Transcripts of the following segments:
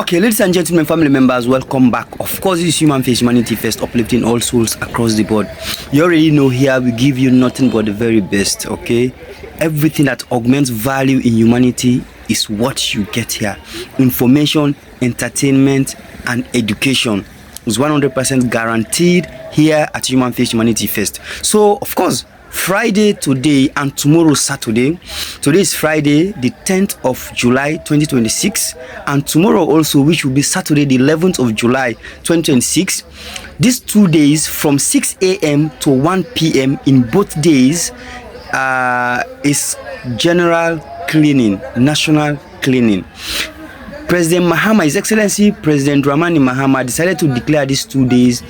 Okay, ladies and gentlemen, family members, welcome back. Of course, this is Human Face Humanity First, uplifting all souls across the board. You already know here we give you nothing but the very best, okay? Everything that augments value in humanity is what you get here. Information, entertainment, and education is 100% guaranteed here at Human Face Humanity First. So, of course, Friday today and tomorrow Saturday. Today is Friday the 10th of July 2026, and tomorrow also, which will be Saturday the 11th of July 2026. These 2 days from 6 a.m. to 1 p.m. in both days is general cleaning, national cleaning. President Mahama, His Excellency President Mahama, decided to declare these 2 days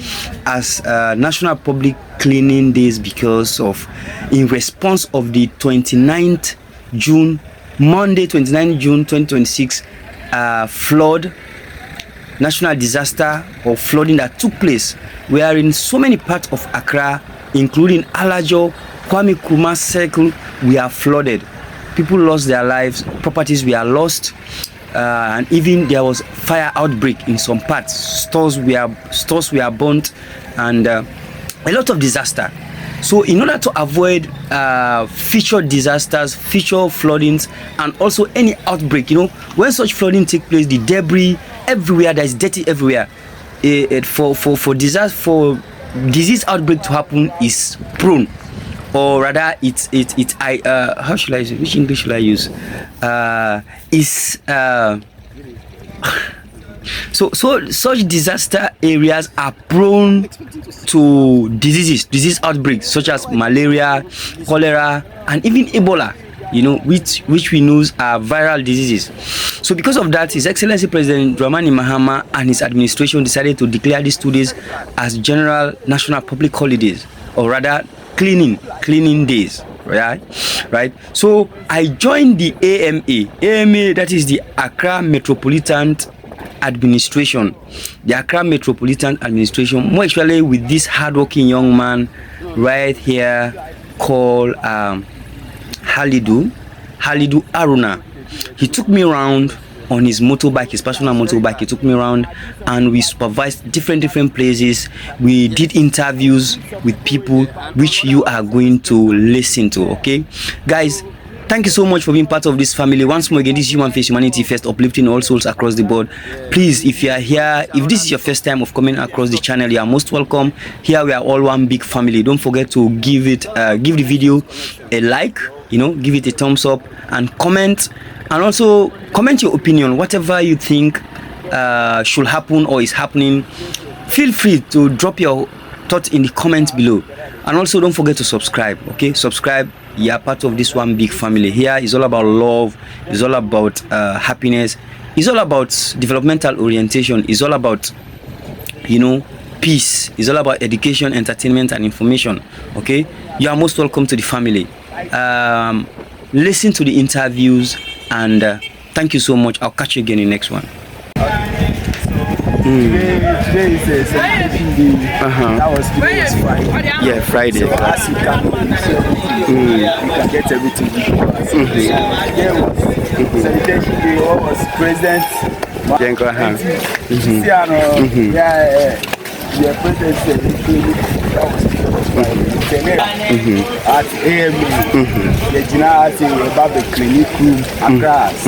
as National Public Cleaning Days because of, in response of the 29th June, Monday 29th June 2026 flood, national disaster or flooding that took place, where in so many parts of Accra, including Alajo, Kwame Nkrumah Circle, we are flooded. People lost their lives, properties were lost. And even there was fire outbreak in some parts. Stores were burnt, and a lot of disaster. So in order to avoid future disasters, future floodings, and also any outbreak, when such flooding take place, the debris everywhere, there is dirty everywhere. For disease outbreak to happen is prone, or rather how should I use it? Which English should I use? So such disaster areas are prone to disease outbreaks such as malaria, cholera, and even Ebola, which we know are viral diseases. So because of that, His Excellency President Mahama and his administration decided to declare these 2 days as general national public holidays, or rather cleaning days, right? So I joined the AMA, that is the Accra Metropolitan Administration, more actually with this hardworking young man right here called Halidu Aruna. He took me around on his motorbike, his personal motorbike. He took me around and we supervised different places. We did interviews with people which you are going to listen to, okay? Guys, thank you so much for being part of this family. Once more again, this is Human Face Humanity First, uplifting all souls across the board. Please, if you are here, if this is your first time of coming across the channel, you are most welcome. Here we are all one big family. Don't forget to give the video a like, give it a thumbs up, and comment. And also comment your opinion, whatever you think should happen or is happening. Feel free to drop your thoughts in the comments below. And also don't forget to subscribe, okay? Subscribe. You are part of this one big family. Here is all about love. It's all about happiness. It's all about developmental orientation. It's all about, peace. It's all about education, entertainment, and information, okay? You are most welcome to the family. Listen to the interviews, and thank you so much. I'll catch you again in the next one. Today is a celebration day. That was Friday. Yeah, Friday. So as you can get everything. Today was Sanitation day. What was President? Yeah, President said that was at AMA. The general said about the clinic room across.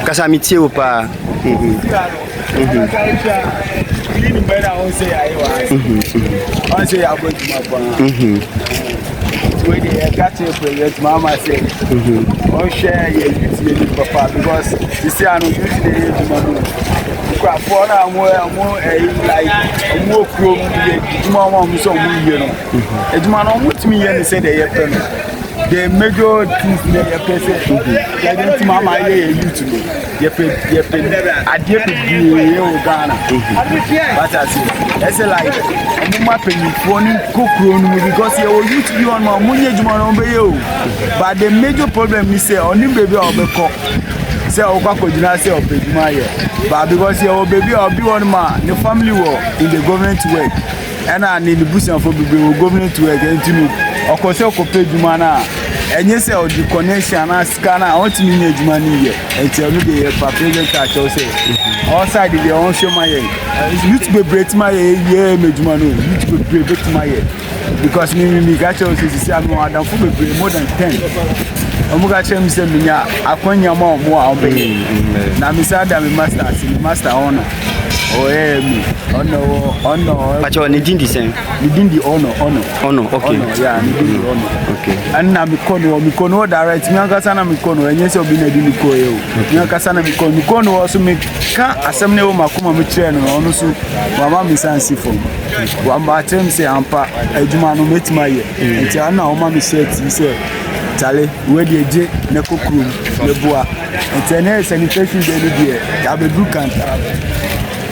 Kasamiti ou pas? Cleaning better, I won't say I was. I say I'm going to my phone. When they got to President Mahama said, "Oh, share your duty, Papa, because you see, I know you today. For now, more like more from the Mama, so it's man on with me and say they have the major things they are present. They didn't Mama you to me. I did Ghana. But I say like I'm mapping for because you used to be on my money, but the major problem is say only baby or the cock. Say Okako Jina say Opejuma, but because your baby or be one man, the family work in the government work, and I need the bush and for the government work and to me. okose okope dwuma na enye se odi connection na sika na want me nye dwuma ni ye enti onu de pa president touch o say all side dey on show my youth be break my ye me dwuma no youth be break my ye because me ga show say am adam fu be more than 10 omuga chem say me nya akonya ma omo a obe na me say adam master honor oh me honor but you need the same the honor okay yeah need the honor okay and na mikono direct me akasa na mikono enye se obi na di mikono yo me akasa na mikono also me ka asem ne wo makoma me kire no ono so mama me sansi fom wa ma tem se ampa adwuma no metima ye enti ana o ma me set se tale we dey je na kokuru le boa enti na sanitation dey dey ya be do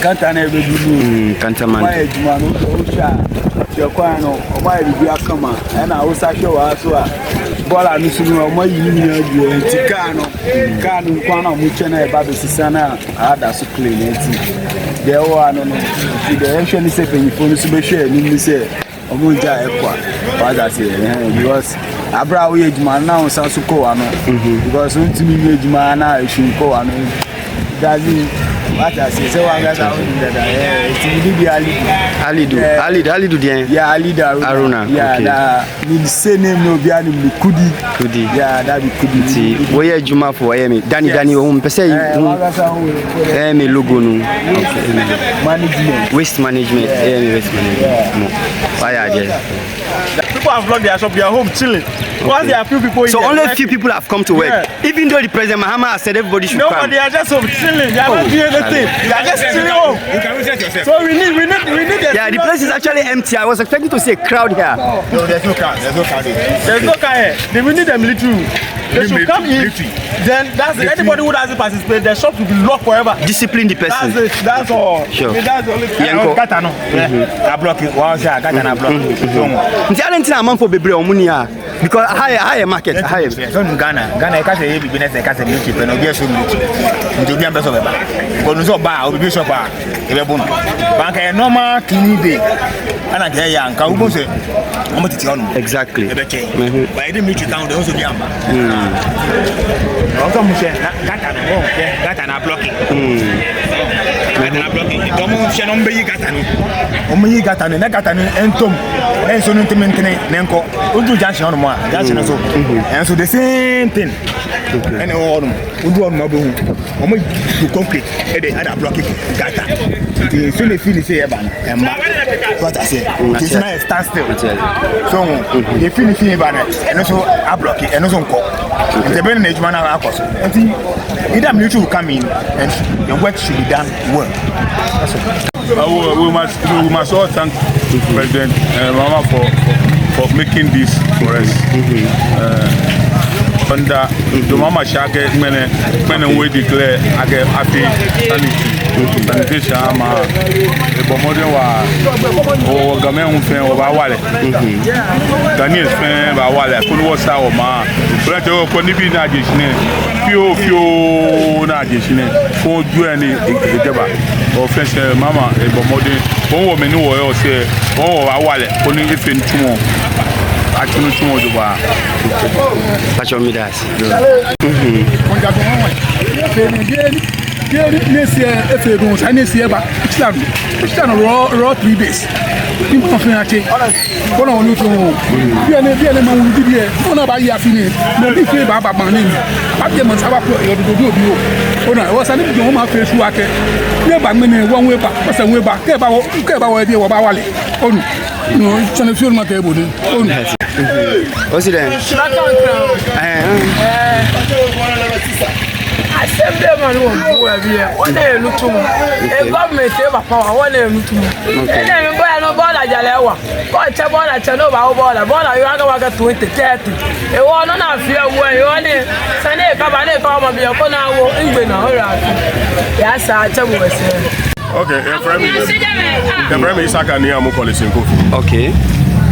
kanta na be do kanta man why adwuma no o sha se kwa no o ma bi akama na o sa hwe wa so a bola no sunu o ma yi ni na bi enti ka no kwa na mu che na e ba be sisana ada so clean enti de o ano no de enhwe ni se penifo no so be hwe ni se omo ja ekwa father say because abra we ejuma na on sanso ko ano because untimi we ejuma na ehun ko ano dazi father say wa ga sa on dada timi bi alidu dia yeah alidu aruna yeah okay. Da ni say name no bia ni kudi yeah that be kudi we ejuma for me dani o mpese me logo no management waste management waste management why are there people have locked their shop, they are home chilling. Once there are few people in so there, only a few people have come to work. Even though the president Mahama has said everybody should come. No, they are just home chilling. They are not doing anything. They are just chilling home. You can reset yourself. So we need yeah, the place is actually empty. I was expecting to see a crowd here. No, there's no crowd. There's no crowd here. We need them military. They should come in. Then that's it. Anybody who doesn't participate, their shop will be locked forever. Discipline the person. That's it. That's all. Sure. That's the only thing. Katano. I block it. One shot. Katana block it. The other thing I'm for Bebre Omunia because higher market. Higher. So Ghana, I can't say business. I can't say military. But no, be a so military. To be a best of a bar. But no so bar. Or be so bar. Ebe bono. Bank a normal clean day. And I get young. Can we say? I'm going to tell you. Exactly. But I didn't meet you down. They also be amba. Also, Michelle, Gatana blocking. Gatana blocking. Don't you know me? Gatana. Omi Gatana. Gatana. Entom. And so intimately, Nenko. Udu Janshi on moi. Janshi na so. And so the same thing. And all Udu on Mabu. Omi to concrete. And they are blocking Gata. The soon feel say Eban. And what I say. It's not a standstill. So they finish Eban. And also a block it. And also and the burning age man are and either mutual will come in and the work should be done well. We must all thank President Mahama for making this for us. And the Mama Shage men we declare happy sanitation the modern wa gamen fen o ba wale Daniel fen ba wale ko wo sa o ma brete o ko ni bi na jeshine fio na jeshine ko ju ani ejeba o fen mama e bo modern won wo me ni wo yo se won wo ba wale ko ni ife ntumo actually too much about Pacho Midas. Next year, if you don't, I next year, but it's done raw 3 days. You can't finish it. Go on, you know. You are never man will be here. Go on, buy your finish. No, be free, Baba Manin. I get my Sabbath to do. Oh, no, I was a little home face work. Never many 1 way back, was a way back. Care about idea about Wally. Oh, no, it's a few my table. Oh, no. What's it then? I said them and one here. One day look to me. A government ever power, one day look to me. And then boy no bother Jalewa. Boy Chabona Chanova bother you are going to 20, 30. A one on fear where you want it. Sunday Cabane come be a corner England. Yes, I tell you. Okay, the Prime Minister can hear more policy. Okay.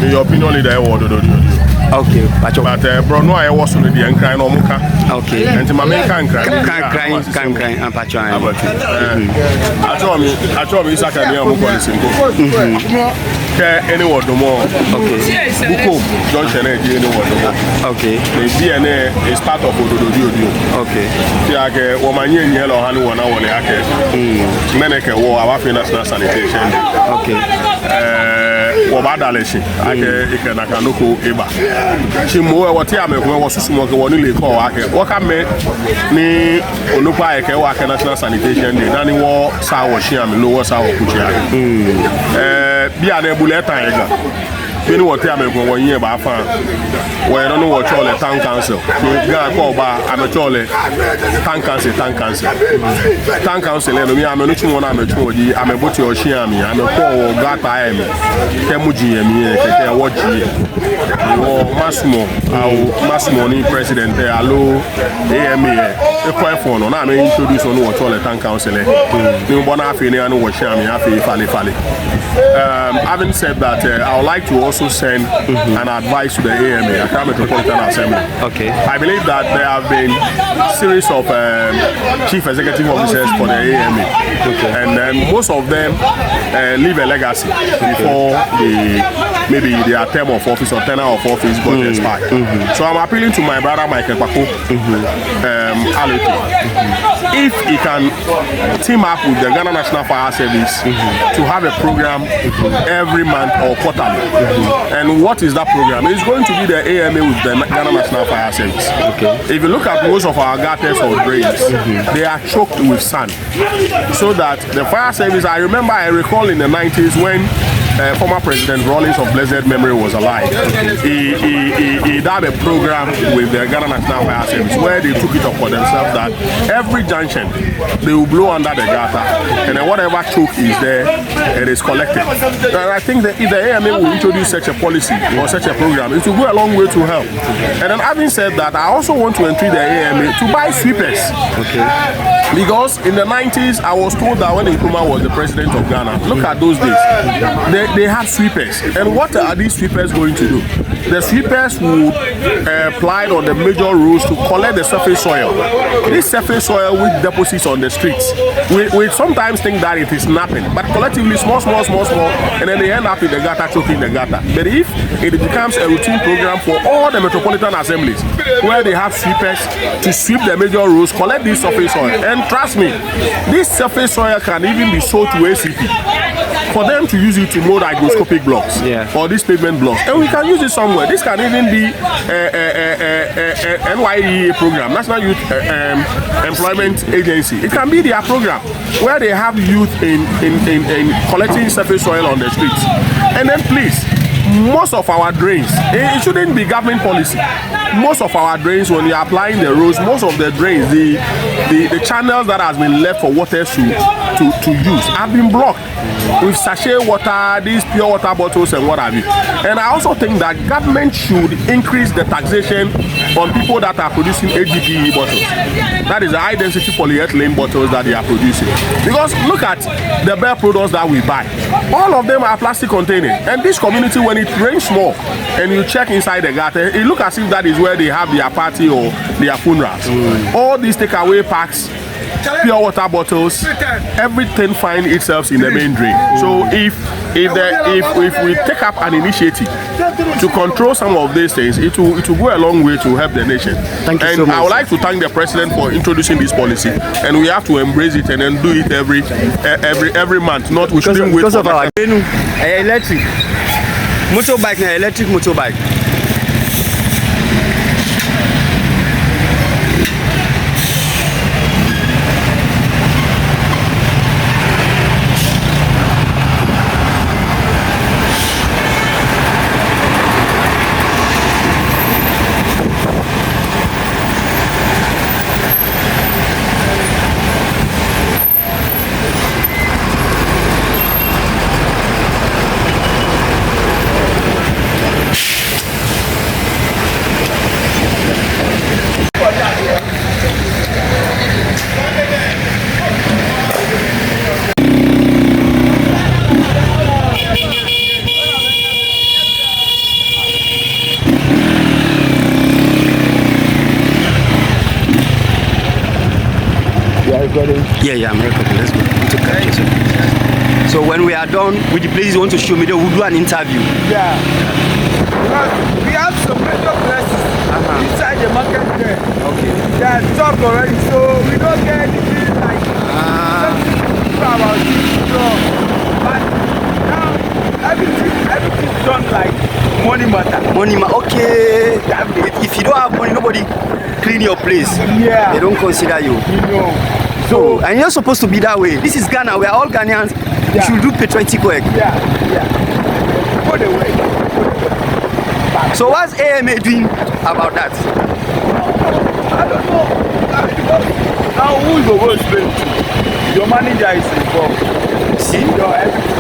In your opinion, the award. Okay, pacho. But bro, no, I was on the Ankara no muka. Okay. And my main Can't cry, and pacho. I told me, it's like a young boy. Anyone no more. Okay. Buko, Junction, anyone no more. Okay. The DNA is part of Ododio. Okay. Tiake, woman, yellow, honey, 1 hour, Meneke, war, our national sanitation. Okay. Wabadaleshi, ake Ikanakanuku Eba. Chimo, what Yame was smoking one really call Wakame ni Onupa Eke Waka National Sanitation, the Danny War, Sour Shiam, lower Sour Kuchia. Be a bullet. You know what I'm going 1 year by fan. Well, I don't know what all the town council. Guy call by I'm a trolley. Town council. Town council, and me, I'm a little one, I'm a trolley, I'm a butcher or shiami, I'm a poor gata, I am Temuji, and me, watch Massimo, president, hello, AMA, a quiet phone, and I'm introduced on what all the town council. You want to feel and watch me, happy, fally. Having said that, I would like to also send an advice to the AMA, ACCRA Metropolitan Assembly. Okay. I believe that there have been a series of chief executive officers for the AMA, and most of them leave a legacy before maybe their term of office or tenure of office got expired. So I'm appealing to my brother Michael Bako, if he can team up with the Ghana National Fire Service to have a program every month or quarterly. And what is that program? It's going to be the AMA with the Ghana National Fire Service. Okay. If you look at most of our gutters or drains, they are choked with sand. So that the fire service, I recall in the 90s when former President Rawlings of blessed memory was alive. He had a program with the Ghana National Fire Service where they took it up for themselves that every junction they will blow under the gutter, and then whatever choke is there, it is collected. And I think that if the AMA will introduce such a policy or such a program, it will go a long way to help. And then having said that, I also want to entreat the AMA to buy sweepers. Okay. Because in the 90s, I was told that when Nkrumah was the president of Ghana, look at those days, they had sweepers. And what are these sweepers going to do? The sweepers would apply on the major roads to collect the surface soil. This surface soil with deposits on the streets. We sometimes think that it is napping, but collectively small, and then they end up in the gutter, choking the gutter. But if it becomes a routine program for all the metropolitan assemblies, where they have sweepers to sweep the major roads, collect this surface soil, and trust me, this surface soil can even be sold to ACP for them to use it to mold hygroscopic blocks or these pavement blocks, and we can use it somewhere. This can even be NYEA program, National Youth Employment Agency. It can be their program where they have youth in collecting surface soil on the streets. And then please, most of our drains, it shouldn't be government policy. Most of our drains, when we are applying the roads, most of the drains, the channels that has been left for water to use have been blocked with sachet water, these pure water bottles and what have you. And I also think that government should increase the taxation on people that are producing HDPE bottles. That is the high density polyethylene bottles that they are producing. Because look at the bare products that we buy. All of them are plastic containing. And this community, when it rains more and you check inside the gutter, it looks as if that is where they have their party or their funerals. All these takeaway packs, pure water bottles, everything finds itself in the main drain. So if we take up an initiative to control some of these things, it will go a long way to help the nation. Thank you so much. I would like to thank the president for introducing this policy, and we have to embrace it and then do it every month. Not we shouldn't wait because for of our electric motorbike, electric motorbike. Yeah, I'm recording. Let's go. To catch us. So when we are done with the places you want to show me, then we'll do an interview. Yeah. Because we have some major places inside the market there. Okay. They are stopped already, so we don't get anything like about this. So, but now everything's done like money matter. Okay. If you don't have money, nobody clean your place. Yeah. They don't consider you. You know. So, and you're supposed to be that way. This is Ghana. We are all Ghanaians. Yeah. You should do patriotic work. Yeah. Go the way. So what's AMA doing about that? I don't know. Now who is going to explain to? Your manager is involved. See? Your everything.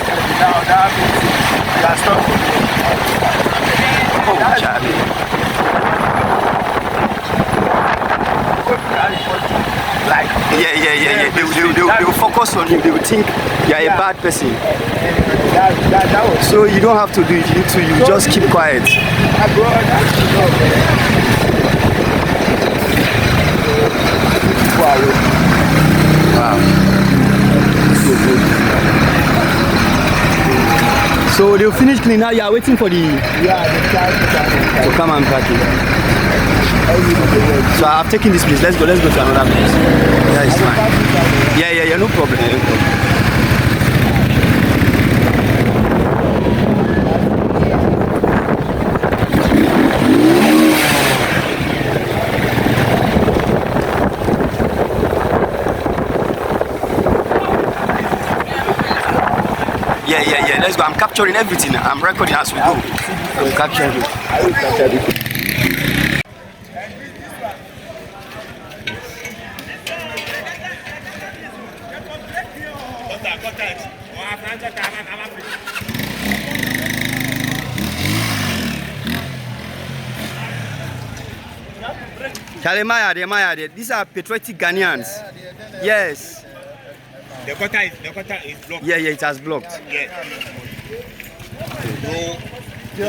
So now that means you are stuck. Oh, Charlie. Like Yeah. They will focus on you. They will think you are a bad person. that was So you don't have to do it. You just keep quiet. Wow. So they'll finish cleaning now. You are waiting for the to come and pack it. So I've taken this place. Let's go to another place. Yeah, it's fine. Yeah, no problem. Yeah. Let's go. I'm capturing everything. I'm recording as we go. I'm capturing it. Charlie Maya, these are patriotic Ghanaians. Yes. The quota is blocked. Yeah, it has blocked. Yeah.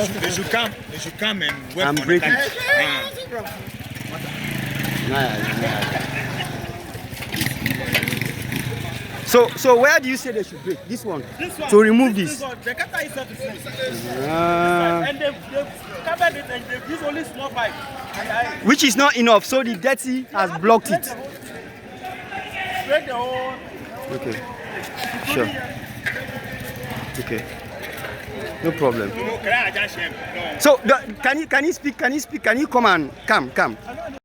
So they should come and work I'm on breaking. the So where do you say they should break? This one? To remove this? The cutter is self-defense. Ah. And they've covered it and they've used only small pipe. Which is not enough, so the dirty has blocked it. Break the whole. Okay. Sure. Okay. No problem. So can you speak? Can you come and come?